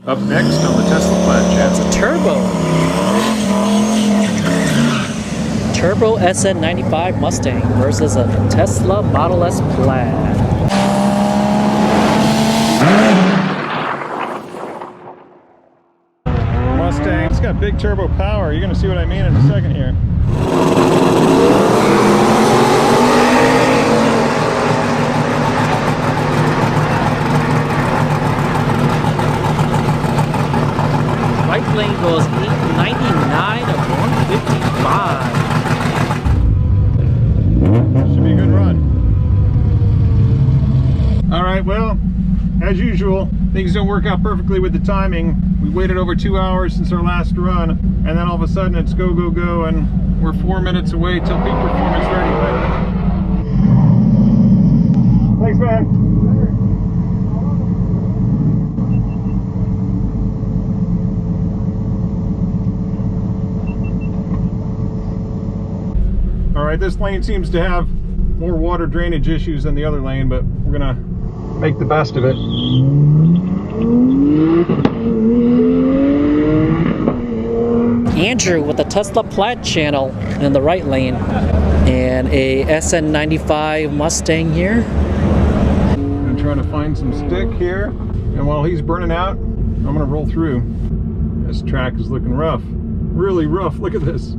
Up next on the Tesla Plaid channel. It's a turbo SN95 Mustang versus a Tesla Model S Plaid. Mustang, it's got big turbo power. You're gonna see what I mean in a second here. Right lane goes 899 of 155. Should be a good run. Alright, well, as usual, things don't work out perfectly with the timing. We waited over 2 hours since our last run, and then all of a sudden it's go, go, go, and we're 4 minutes away till peak performance ready. Thanks, man. Alright, this lane seems to have more water drainage issues than the other lane, but we're gonna make the best of it. Andrew with the Tesla Plaid channel in the right lane, and a SN95 Mustang here. I'm trying to find some stick here, and while he's burning out, I'm gonna roll through. This track is looking rough, really rough. Look at this.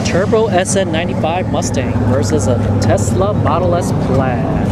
Turbo SN95 Mustang versus a Tesla Model S Plaid.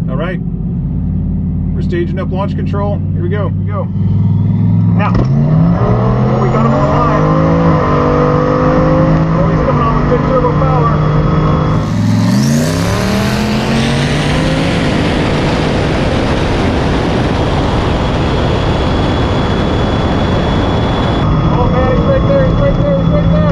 All right, we're staging up launch control. Here we go. Now, we got him on the line. Oh, he's coming on with good turbo power. Oh man, he's right there, he's right there, he's right there.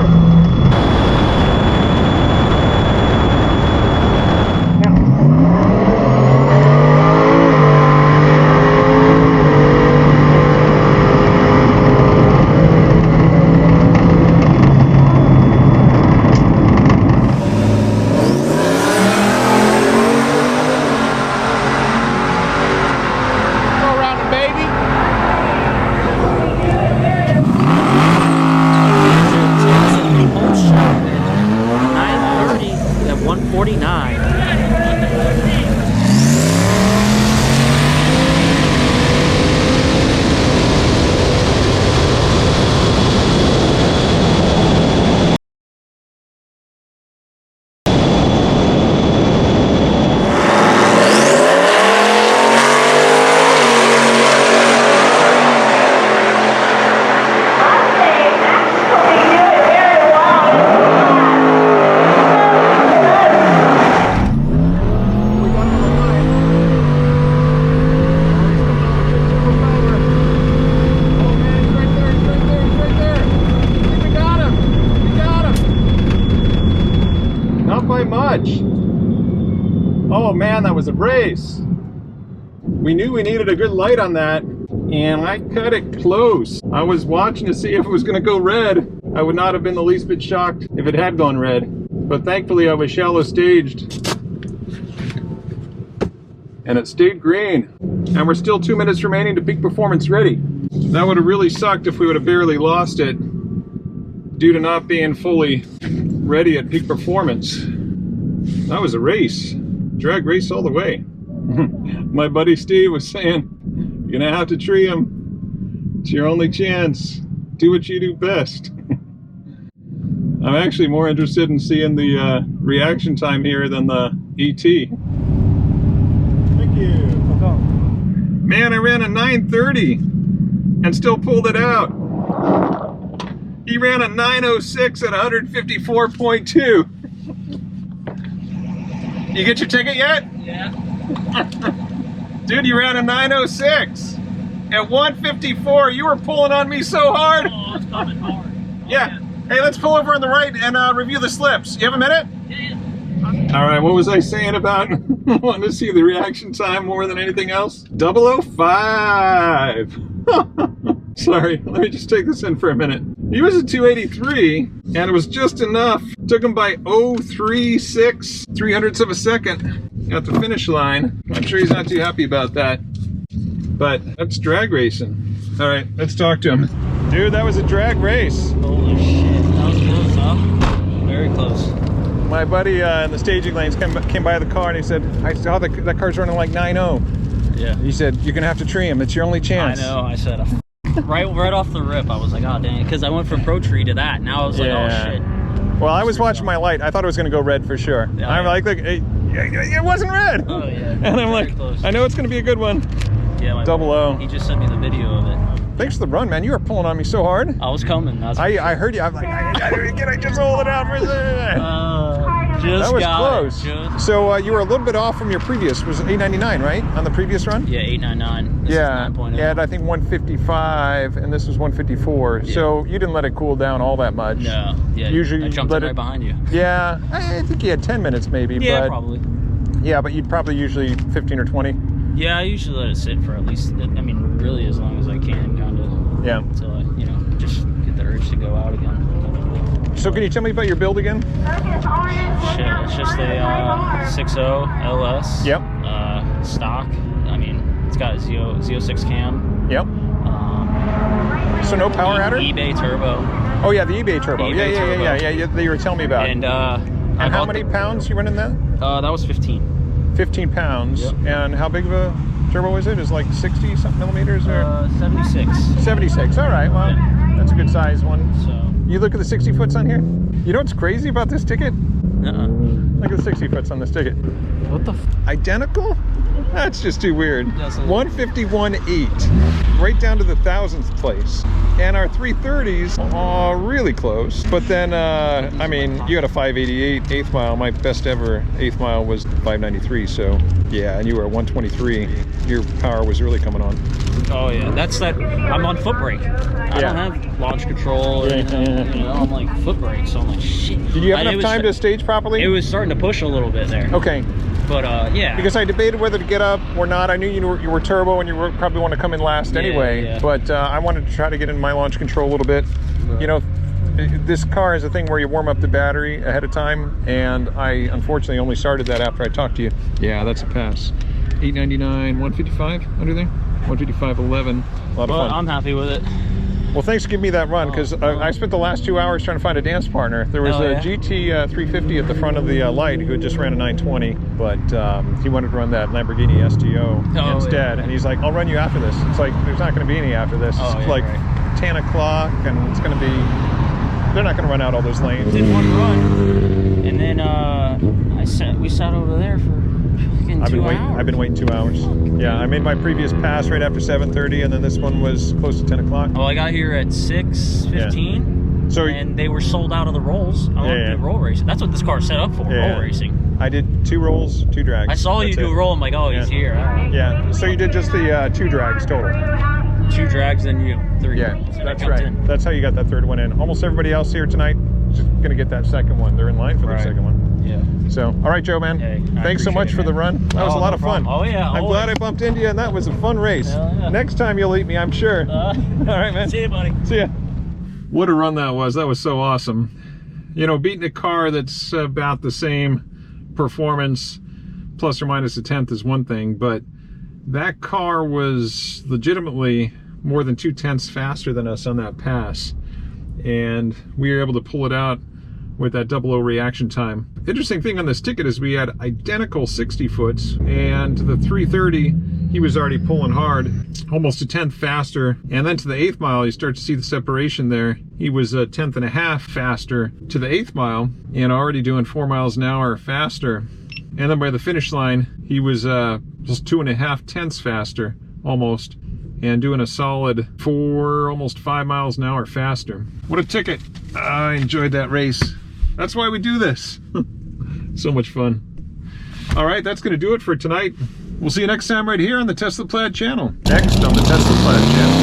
Oh man, that was a race. We knew we needed a good light on that, and I cut it close. I was watching to see if it was going to go red. I would not have been the least bit shocked if it had gone red, but thankfully I was shallow staged and it stayed green, and we're still 2 minutes remaining to peak performance ready. That would have really sucked if we would have barely lost it due to not being fully ready at peak performance. That was a race, drag race all the way. My buddy Steve was saying, you're gonna have to tree him. It's your only chance. Do what you do best. I'm actually more interested in seeing the reaction time here than the ET. Thank you. Man, I ran a 930 and still pulled it out. He ran a 906 at 154.2. You get your ticket yet? Yeah. Dude, you ran a 906 At 154, you were pulling on me so hard. Oh, I was coming hard. Yeah. Hey, let's pull over on the right and review the slips. You have a minute? Yeah. All right, what was I saying about wanting to see the reaction time more than anything else? 005. Sorry, let me just take this in for a minute. He was at 283, and it was just enough. Took him by 036 300ths of a second at the finish line. I'm sure he's not too happy about that, but that's drag racing. All right, let's talk to him. Dude, that was a drag race. Holy shit. That was close, huh? Very close. My buddy in the staging lanes came by the car and he said, I saw that car's running like 9.0. Yeah. He said, you're going to have to tree him. It's your only chance. I know. I said, right off the rip, I was like, oh, dang it. Because I went from Pro Tree to that. Now I was like, oh, shit. Well, I was watching my light. I thought it was going to go red for sure. Yeah, I'm like, look, it wasn't red. Oh, yeah. And I'm like, close. I know it's going to be a good one. Yeah, my 00. He just sent me the video of it. Thanks for the run, man. You were pulling on me so hard. I was coming. I heard you. I'm like, can I just hold it out for a second? Just that was got close. So you were a little bit off from your previous. Was 899, right? On the previous run? Yeah, 899. This Yeah. is 9.0. Yeah, I think 155, and this was 154. Yeah. So you didn't let it cool down all that much. No. Yeah. Usually I jumped let right it- behind you. Yeah, I think you had 10 minutes maybe. Yeah, but, probably. Yeah, but you'd probably usually 15 or 20. Yeah, I usually let it sit for at least, I mean, really as long as I can, kind of. Yeah. Until I, just get the urge to go out again. So can you tell me about your build again? Shit, it's just a 6.0 LS. Yep. Stock. I mean, it's got a Z06 cam. Yep. So no power adder? eBay turbo. Oh yeah, the eBay turbo. eBay Yeah, turbo. that you were telling me about. And And how many pounds you running that? That was 15. 15 pounds. Yep. And how big of a turbo is it? Is it like 60 something millimeters or 76. 76? All right, well, that's a good size one. So. You look at the 60 foots on here. You know what's crazy about this ticket? Uh-uh. Look at the 60 foots on this ticket. What the? Identical? That's just too weird. Doesn't- 151.8, right down to the thousandth place. And our 330s are really close. But then, I mean, you had a 588 eighth mile. My best ever eighth mile was 593. So yeah, and you were at 123. Your power was really coming on. Oh yeah, that's that. I'm on foot brake. I don't have launch control or anything. I'm like foot brake, so I'm like shit. Did you have enough time to stage properly? It was starting to push a little bit there. Okay. But yeah. Because I debated whether to get up or not. I knew you were turbo and you would probably want to come in last anyway. Yeah. But I wanted to try to get in my launch control a little bit. Right. You know, this car is a thing where you warm up the battery ahead of time, and I unfortunately only started that after I talked to you. Yeah, that's a pass. 899, 155 under there. 155.11. A lot of fun. I'm happy with it. Well, thanks for giving me that run, because I spent the last 2 hours trying to find a dance partner. There was a GT 350 at the front of the light who had just ran a 920, but he wanted to run that Lamborghini STO instead. And he's like, I'll run you after this. It's like, there's not going to be any after this. It's like 10 o'clock, and it's going to be, they're not going to run out all those lanes. Did one run, and then we sat over there for fucking 2 hours. I've been waiting 2 hours. Yeah, I made my previous pass right after 7:30, and then this one was close to 10 o'clock. Well, I got here at 6:15, So and they were sold out of the rolls. I want to do roll racing. That's what this car's set up for, roll racing. I did 2 rolls, 2 drags. I saw you do a roll. I'm like, oh, he's here. All right. Yeah, so you did just the 2 drags total. 2 drags, then you 3. Yeah, So that's I right. in. That's how you got that 3rd one in. Almost everybody else here tonight is just going to get that 2nd one. They're in line for their 2nd one. Yeah. So, all right, Joe, man. Hey, thanks so much for the run. That was a lot of fun. Oh, yeah. I'm glad I bumped into you, and that was a fun race. Yeah. Next time you'll eat me, I'm sure. All right, man. See you, buddy. See ya. What a run that was. That was so awesome. You know, beating a car that's about the same performance, plus or minus a tenth, is one thing, but that car was legitimately more than 2/10 faster than us on that pass. And we were able to pull it out with that 00 reaction time. Interesting thing on this ticket is we had identical 60 foots, and the 330, he was already pulling hard, almost a tenth faster. And then to the 8th mile, you start to see the separation there. He was a tenth and a half faster to the 8th mile, and already doing 4 miles an hour faster. And then by the finish line, he was just 2.5 tenths faster, almost, and doing a solid 4, almost 5 miles an hour faster. What a ticket. I enjoyed that race. That's why we do this. So much fun. All right, that's going to do it for tonight. We'll see you next time right here on the Tesla Plaid channel. Next on the Tesla Plaid channel.